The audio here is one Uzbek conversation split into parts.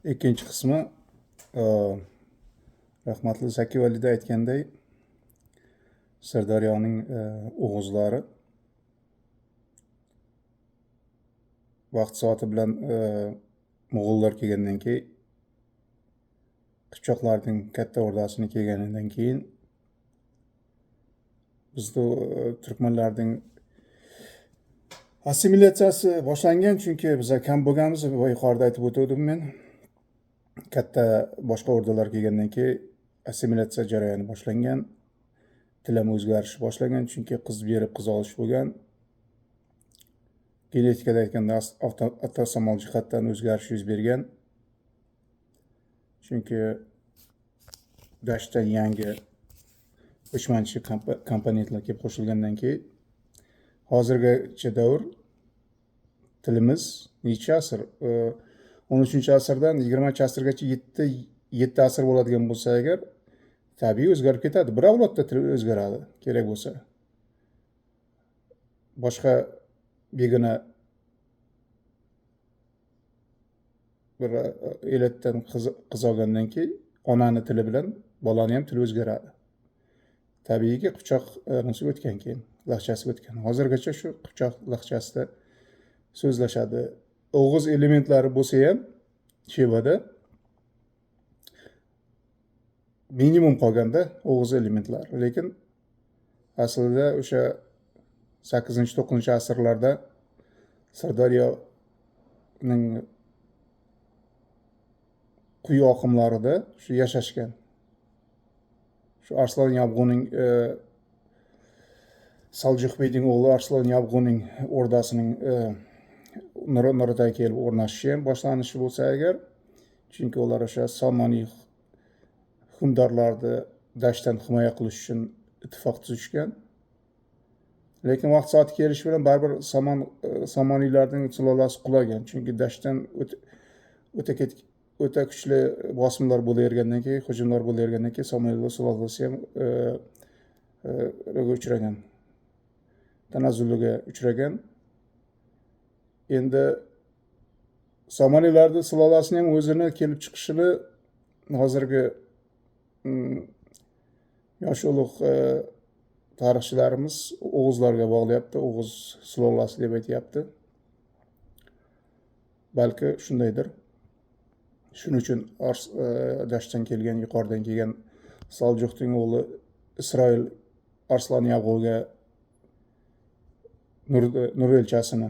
Ikkinchi qismi rahmatli Zaki Valida aytganday, Sirdaryoning o'g'izlari vaqt soati bilan mo'g'ullar kelgandan keyin, Qipchoqlarning katta o'rdasini kelganidan keyin bizda turkmanlarning assimilyatsiyasi boshlangan, chunki biz kam bo'lganmiz va yuqorida aytib o'tgandim men. Katta boshqa o'rdalar kelgandan keyin assimilyatsiya jarayoni boshlangan, tilam o'zgarishi boshlangan, chunki qiz berib qiz olish bo'lgan. Genetikada aytganda avtosomal jihatdan o'zgarish yuz bergan. Chunki dashtdan yangi ko'chmanchi komponentlar kelib qo'shilgandan keyin hozirgacha davr tilimiz necha asr, 13-asrdan 20-asrgacha 7 asr bo'ladigan bo'lsa agar, tabiiy o'zgarib ketadi. Bir avlodda til o'zgaradi kerak bo'lsa. Boshqa begona bir elatdan qiz olgandan keyin onani tili bilan bolani ham tili o'zgaradi. Tabiiyki Qipchoq o'tgan keyin, laqchasi o'tgan. Hozirgacha shu Qipchoq laqchasida so'zlashadi. O'g'iz elementlari bo'lsa ham Shevada minimum qolganda o'g'iz elementlari, lekin aslida o'sha 8-9 asrlarda Sirdaryoning quyi oqimlarida shu yashashgan. Shu Arslon Yabg'uning Saljuqbeyning o'g'li Arslon Yabg'uning o'rdasining Nurotay kelib o'rnashishi ham boshlanishi bo'lsa agar, chunki ular o'sha Somoniy hukmdorlarni dashtdan himoya qilish uchun ittifoq tuzishgan. Lekin vaqt soati kelishi bilan baribir Somoniylarning sulolasi qulagan, chunki dashtdan o'ta kuchli bosimlar bo'lavergandan keyin, hujumlar bo'lavergandan keyin Somoniylar sulolasi ham uchragan, tanazzuliga uchragan. Endi Somoniylarning sulolasining ham o'zini kelib chiqishini hozirgi yosh ulug' tarixchilarimiz o'g'izlarga bog'layapti, o'g'iz sulolasi deb aytyapti. Balki shundaydir. Shuning uchun dashtdan kelgan, yuqoridan kelgan Saljuqning o'g'li Isroil Arslon Yabg'uga nur elchasini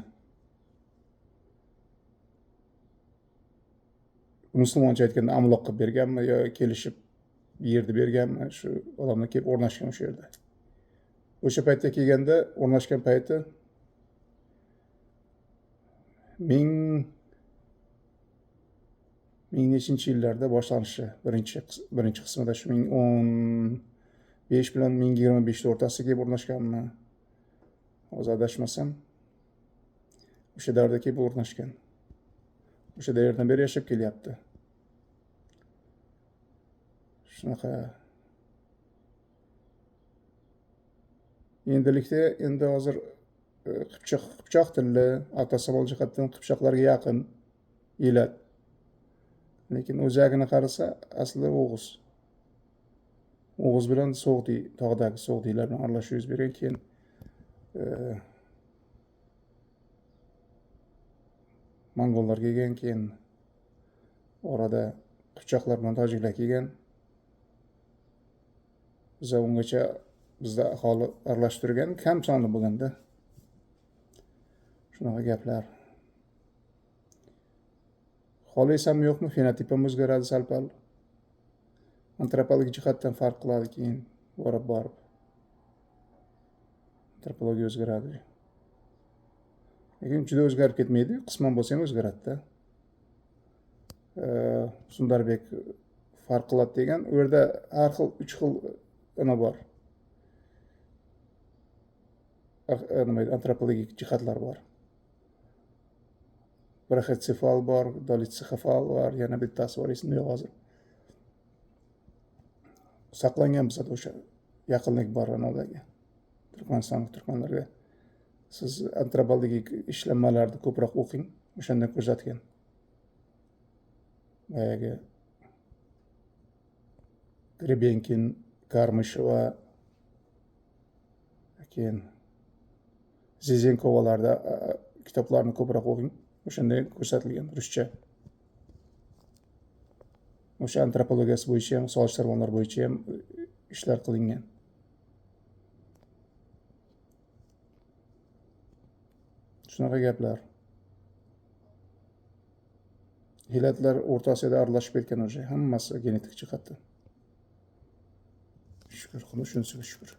musulmoncha aytganda amloq qilib berganmi yo kelishib yerni berganmi, shu odamlar kelib o'rnashgan o'sha yerda. O'sha paytda kelganda, o'rnashgan payti ming nechinchi yillarda boshlanishi, birinchi qismida shu 1015 bilan 1025 o'rtasida kelib o'rnashganmi, hozir adashmasam, o'sha davrda kelib o'rnashgan. O'sha davrdan beri yashab kelyapti. Shunaqa. Endilikda endi hozir Qipchoq tilli, avtosomal jihatdan Qipchoqlarga yaqin elat. Lekin o'zagini qarasa, aslida o'g'iz. O'g'iz bilan So'g'di, tog'dagi So'g'dilar bilan aralashuv yuz bergan, keyin Mong'ollar kelgan, keyin orada Qipchoqlar bilan tojiklar kelgan. Biz ungacha bizda aholi aralashtirgan, kam sonli bo'lganda. Shunaqa gaplar. Xohlaysanmi yo'qmi, fenotipim o'zgaradi sal-pal. Antropologik jihatdan farq qiladi keyin borib. Antropologiya o'zgaradi. Lekin juda o'zgarib ketmaydi, qisman bo'lsa ham o'zgaradi-da. Sundarbek farq qiladi degan, u yerda har xil 3 xil nima bor. Antropologik jihatlar bor. Brachycephal bor, dolitsexefal bor, yana bittasi bor, esimda yo'q hozir. Saqlangan bizda o'sha yaqinlik bor anodagi turkmanlarga. Siz antropologik ishlanmalarni ko'proq o'qing, o'shandan ko'rsatgan. boyagi Grebenkin, Karmishova, keyin Zizenkovalarda kitoblarni ko'proq o'qing. O'shanda ko'rsatilgan ruscha. O'sha antropologiyasi bo'yicha ham, solishtirmalar bo'yicha ham ishlar qilingan. Shunaqa gaplar. Hilatlar O'rta Osiyoda aralashib ketgan o'sha, hammasi genetik jihatdan. Shukr, Xudo shunisiga shukr.